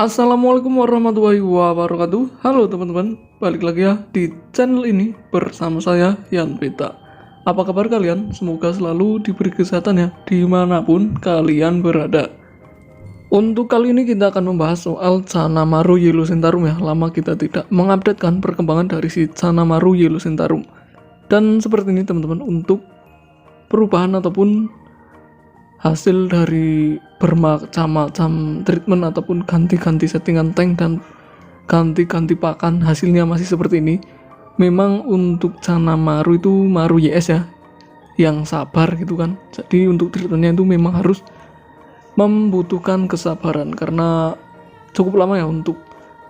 Assalamualaikum warahmatullahi wabarakatuh. Halo teman-teman, balik lagi ya di channel ini bersama saya Yan Pita. Apa kabar kalian? Semoga selalu diberi kesehatan ya dimanapun kalian berada. Untuk kali ini kita akan membahas soal Sanamaru Yellow Sentarum ya. Lama kita tidak mengupdatekan perkembangan dari si Sanamaru Yellow Sentarum. Dan seperti ini teman-teman, untuk perubahan ataupun hasil dari bermacam-macam treatment ataupun ganti-ganti settingan tank dan ganti-ganti pakan, hasilnya masih seperti ini. Memang untuk Sanamaru itu Maru YS ya, yang sabar gitu kan. Jadi untuk treatmentnya itu memang harus membutuhkan kesabaran karena cukup lama ya untuk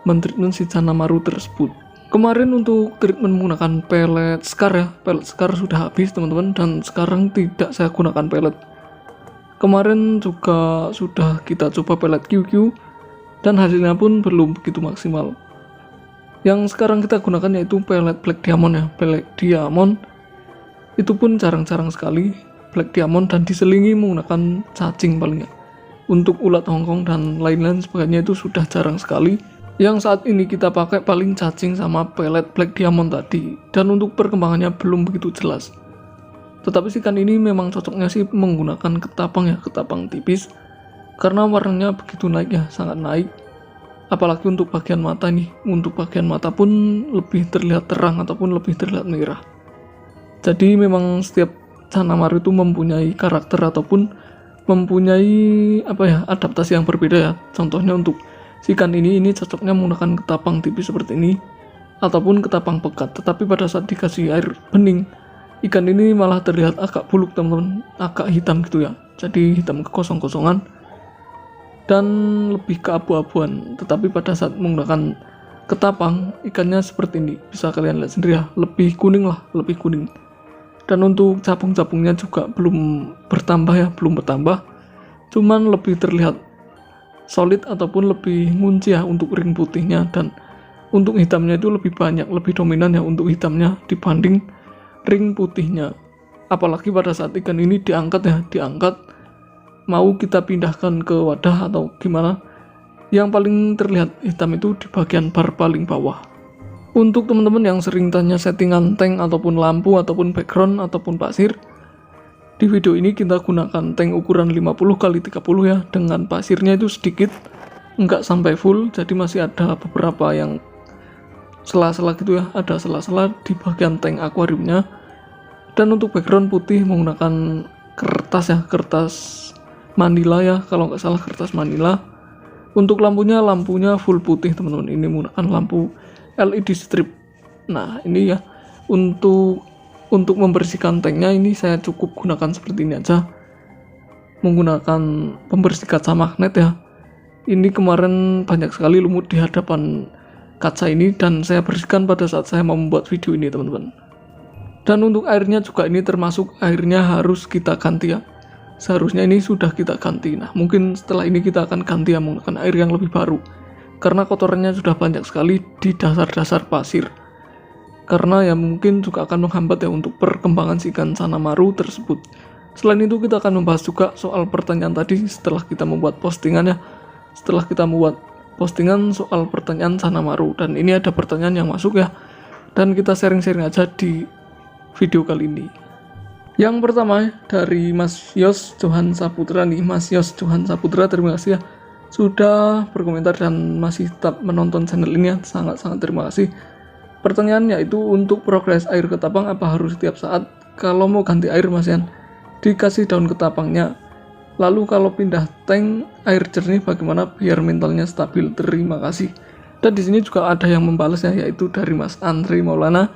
mentreatment si Sanamaru tersebut. Kemarin untuk treatment menggunakan pellet scar ya, pellet scar sudah habis teman-teman, dan sekarang tidak saya gunakan pellet. Kemarin juga sudah kita coba pellet QQ dan hasilnya pun belum begitu maksimal. Yang sekarang kita gunakan yaitu pellet Black Diamond ya. Black Diamond itu pun jarang-jarang sekali Black Diamond dan diselingi menggunakan cacing palingnya. Untuk ulat Hongkong dan lain-lain sebagainya itu sudah jarang sekali. Yang saat ini kita pakai paling cacing sama pellet Black Diamond tadi, dan untuk perkembangannya belum begitu jelas. Tetapi ikan ini memang cocoknya sih menggunakan ketapang ya, ketapang tipis, karena warnanya begitu naik ya, sangat naik. Apalagi untuk bagian mata nih, untuk bagian mata pun lebih terlihat terang ataupun lebih terlihat merah. Jadi memang setiap Sanamaru itu mempunyai karakter ataupun mempunyai adaptasi yang berbeda ya. Contohnya untuk ikan ini cocoknya menggunakan ketapang tipis seperti ini ataupun ketapang pekat. Tetapi pada saat dikasih air bening, ikan ini malah terlihat agak buluk teman-teman, agak hitam gitu ya. Jadi hitam kekosong-kosongan dan lebih keabu-abuan. Tetapi pada saat menggunakan ketapang, ikannya seperti ini. Bisa kalian lihat sendiri ya, lebih kuning lah, lebih kuning. Dan untuk capung-capungnya juga belum bertambah ya, belum bertambah. Cuman lebih terlihat solid ataupun lebih ngunci ya untuk ring putihnya, dan untuk hitamnya itu lebih banyak, lebih dominan ya untuk hitamnya dibanding ring putihnya. Apalagi pada saat ikan ini diangkat ya, diangkat mau kita pindahkan ke wadah atau gimana, yang paling terlihat hitam itu di bagian bar paling bawah. Untuk teman-teman yang sering tanya settingan tank ataupun lampu ataupun background ataupun pasir, di video ini kita gunakan tank ukuran 50x30 ya, dengan pasirnya itu sedikit, enggak sampai full, jadi masih ada beberapa yang sela-sela gitu ya, ada sela-sela di bagian tank akuariumnya. Dan untuk background putih menggunakan kertas ya, kertas Manila ya, kalau nggak salah kertas Manila. Untuk lampunya full putih teman-teman, ini menggunakan lampu LED strip. Nah ini ya, untuk membersihkan tanknya ini saya cukup gunakan seperti ini aja, menggunakan pembersih kaca magnet ya. Ini kemarin banyak sekali lumut di hadapan kaca ini dan saya bersihkan pada saat saya mau membuat video ini teman-teman. Dan untuk airnya juga ini termasuk airnya harus kita ganti ya, seharusnya ini sudah kita ganti. Nah mungkin setelah ini kita akan ganti ya, menggunakan air yang lebih baru, karena kotorannya sudah banyak sekali di dasar-dasar pasir. Karena ya mungkin juga akan menghambat ya untuk perkembangan si ikan Sanamaru tersebut. Selain itu kita akan membahas juga soal pertanyaan tadi setelah kita membuat postingan ya, setelah kita membuat postingan soal pertanyaan Sanamaru. Dan ini ada pertanyaan yang masuk ya, dan kita sharing-sharing aja di video kali ini. Yang pertama dari Mas Yos Johan Saputra nih. Mas Yos Johan Saputra, terima kasih ya sudah berkomentar dan masih tetap menonton channel ini ya, sangat-sangat terima kasih. Pertanyaannya itu untuk progres air ketapang apa harus setiap saat? Kalau mau ganti air Mas Yan, dikasih daun ketapangnya. Lalu kalau pindah tank air jernih bagaimana biar mentalnya stabil? Terima kasih. Dan di sini juga ada yang membalas ya, yaitu dari Mas Andre Maulana.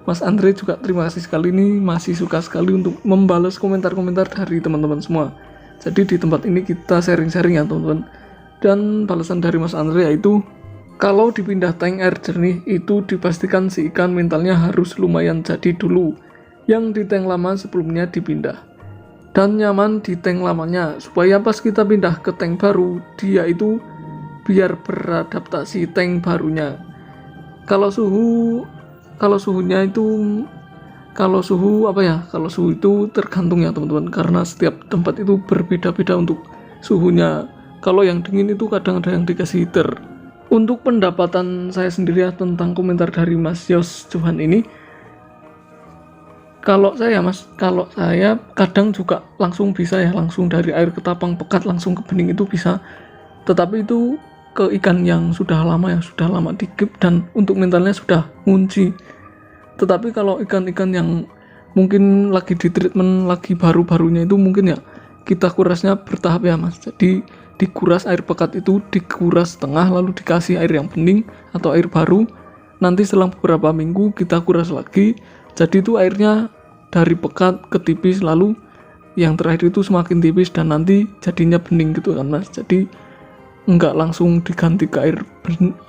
Mas Andre juga terima kasih sekali nih, masih suka sekali untuk membalas komentar-komentar dari teman-teman semua. Jadi di tempat ini kita sharing-sharing ya teman-teman. Dan balasan dari Mas Andre yaitu, kalau dipindah tank air jernih itu dipastikan si ikan mentalnya harus lumayan jadi dulu, yang di tank lama sebelumnya dipindah, dan nyaman di tank lamanya, supaya pas kita pindah ke tank baru dia itu biar beradaptasi tank barunya. Kalau suhu itu tergantung ya teman-teman, karena setiap tempat itu berbeda-beda untuk suhunya. Kalau yang dingin itu kadang ada yang dikasih heater. Untuk pendapatan saya sendiri ya, tentang komentar dari Mas Yos Johan ini, kalau saya kadang juga langsung bisa ya, langsung dari air ketapang pekat langsung ke bening itu bisa. Tetapi itu ke ikan yang sudah lama dikip dan untuk mentalnya sudah ngunci. Tetapi kalau ikan-ikan yang mungkin lagi di treatment, lagi baru-barunya itu mungkin ya kita kurasnya bertahap ya Mas. Jadi dikuras air pekat itu dikuras setengah, lalu dikasih air yang bening atau air baru. Nanti selang beberapa minggu kita kuras lagi. Jadi itu airnya dari pekat ke tipis, lalu yang terakhir itu semakin tipis dan nanti jadinya bening gitu kan Mas. Jadi enggak langsung diganti ke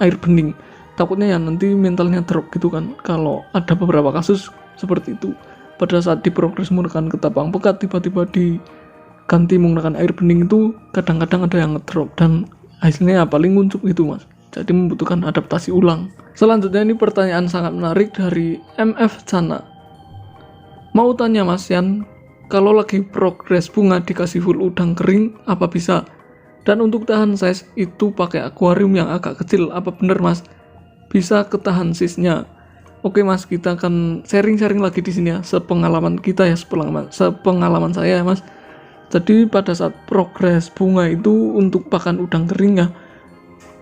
air bening. Takutnya ya nanti mentalnya drop gitu kan. Kalau ada beberapa kasus seperti itu. Pada saat diprogres menggunakan ketapang pekat, tiba-tiba diganti menggunakan air bening itu kadang-kadang ada yang ngedrop dan hasilnya ya paling nguncup gitu Mas. Jadi membutuhkan adaptasi ulang. Selanjutnya ini pertanyaan sangat menarik dari MF Cana. Mau tanya Mas Yan, kalau lagi progres bunga dikasih full udang kering apa bisa? Dan untuk tahan size itu pakai akuarium yang agak kecil, apa bener Mas? Bisa ketahan size-nya? Oke Mas, kita akan sharing-sharing lagi di sini ya, sepengalaman kita ya, sepengalaman saya ya Mas. Jadi pada saat progres bunga itu untuk pakan udang kering ya,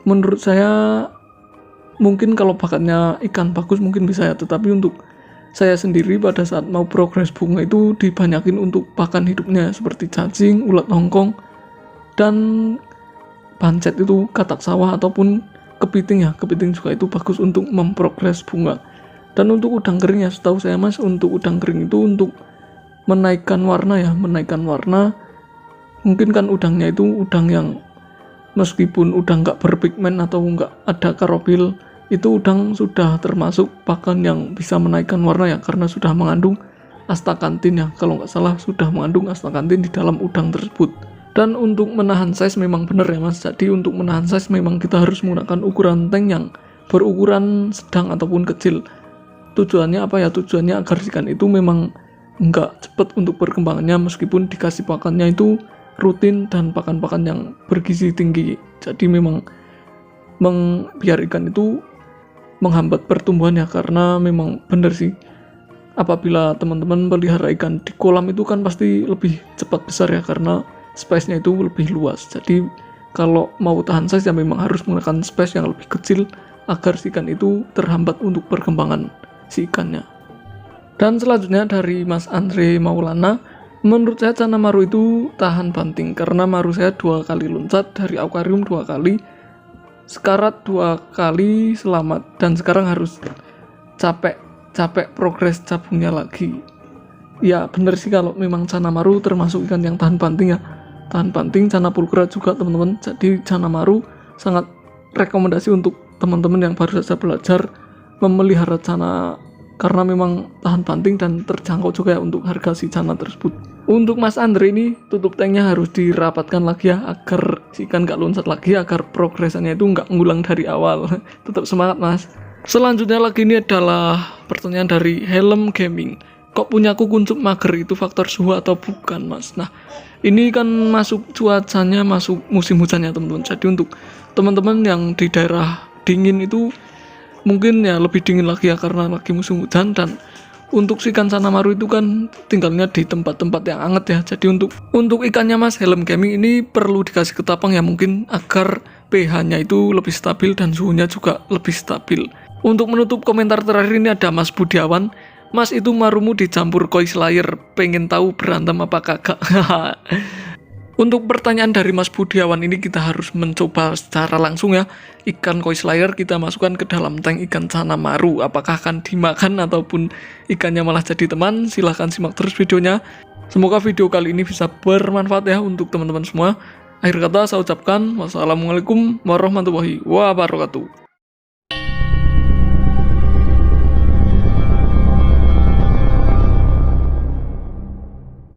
menurut saya mungkin kalau pakatnya ikan bagus mungkin bisa ya, tetapi untuk saya sendiri pada saat mau progres bunga itu dibanyakin untuk pakan hidupnya seperti cacing, ulat hongkong, dan pancet itu katak sawah ataupun kepiting ya. Kepiting juga itu bagus untuk memprogres bunga. Dan untuk udang kering ya, setahu saya Mas, untuk udang kering itu untuk menaikkan warna ya, mungkin kan udangnya itu udang yang meskipun udang nggak berpigmen atau nggak ada karofil, itu udang sudah termasuk pakan yang bisa menaikkan warna ya, karena sudah mengandung astakantin ya, kalau nggak salah sudah mengandung astakantin di dalam udang tersebut. Dan untuk menahan size memang benar ya Mas, jadi untuk menahan size memang kita harus menggunakan ukuran tank yang berukuran sedang ataupun kecil. Tujuannya apa ya? Tujuannya agar ikan itu memang nggak cepat untuk perkembangannya meskipun dikasih pakannya itu rutin dan pakan-pakan yang bergizi tinggi. Jadi memang biar ikan itu menghambat pertumbuhan ya, karena memang benar sih, apabila teman-teman pelihara ikan di kolam itu kan pasti lebih cepat besar ya, karena space-nya itu lebih luas. Jadi kalau mau tahan size ya memang harus menggunakan space yang lebih kecil agar si ikan itu terhambat untuk perkembangan si ikannya. Dan selanjutnya dari Mas Andre Maulana, menurut saya Cana Maru itu tahan banting karena maru saya 2 kali loncat dari akuarium 2 kali, sekarat 2 kali selamat, dan sekarang harus capek progres cabungnya lagi. Ya bener sih, kalau memang Cana Maru termasuk ikan yang tahan banting ya, tahan banting. Cana pulchra juga teman-teman. Jadi Cana Maru sangat rekomendasi untuk teman-teman yang baru saja belajar memelihara Cana, karena memang tahan banting dan terjangkau juga ya untuk harga si Cana tersebut. Untuk Mas Andre ini tutup tanknya harus dirapatkan lagi ya, agar si ikan gak loncat lagi, agar progresannya itu gak ngulang dari awal. Tetap semangat Mas. Selanjutnya lagi ini adalah pertanyaan dari Helm Gaming. Kok punyaku kuncup mager, itu faktor suhu atau bukan Mas? Nah ini kan masuk cuacanya, masuk musim hujannya teman-teman. Jadi untuk teman-teman yang di daerah dingin itu mungkin ya lebih dingin lagi ya, karena lagi musim hujan. Dan untuk si ikan Cana Maru itu kan tinggalnya di tempat-tempat yang hangat ya. Jadi untuk ikannya Mas Helm Gaming ini perlu dikasih ketapang ya, mungkin agar pH-nya itu lebih stabil dan suhunya juga lebih stabil. Untuk menutup komentar terakhir ini ada Mas Budiawan. Mas, itu marumu dicampur koi slayer, pengen tahu berantem apa kagak? Untuk pertanyaan dari Mas Budiawan ini kita harus mencoba secara langsung ya. Ikan koi slayer kita masukkan ke dalam tank ikan Cana Maru. Apakah akan dimakan ataupun ikannya malah jadi teman? Silahkan simak terus videonya. Semoga video kali ini bisa bermanfaat ya untuk teman-teman semua. Akhir kata saya ucapkan wassalamualaikum warahmatullahi wabarakatuh.